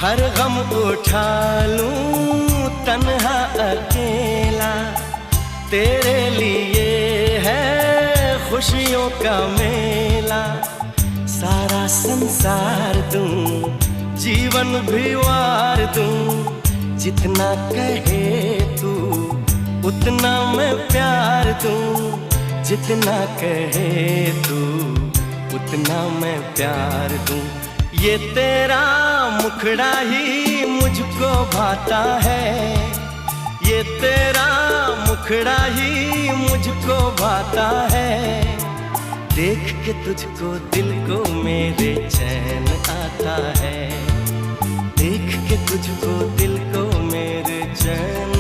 हर गम उठा लूं तन्हा अकेला, तेरे लिए है खुशियों का मेला। सारा संसार दूं, जीवन भी वार दूं, जितना कहे तू उतना मैं प्यार दूं। जितना कहे तू उतना मैं प्यार दूं। ये तेरा मुखड़ा ही मुझको भाता है, ये तेरा मुखड़ा ही मुझको भाता है। देख के तुझको दिल को मेरे चैन आता है, देख के तुझको दिल को मेरे चैन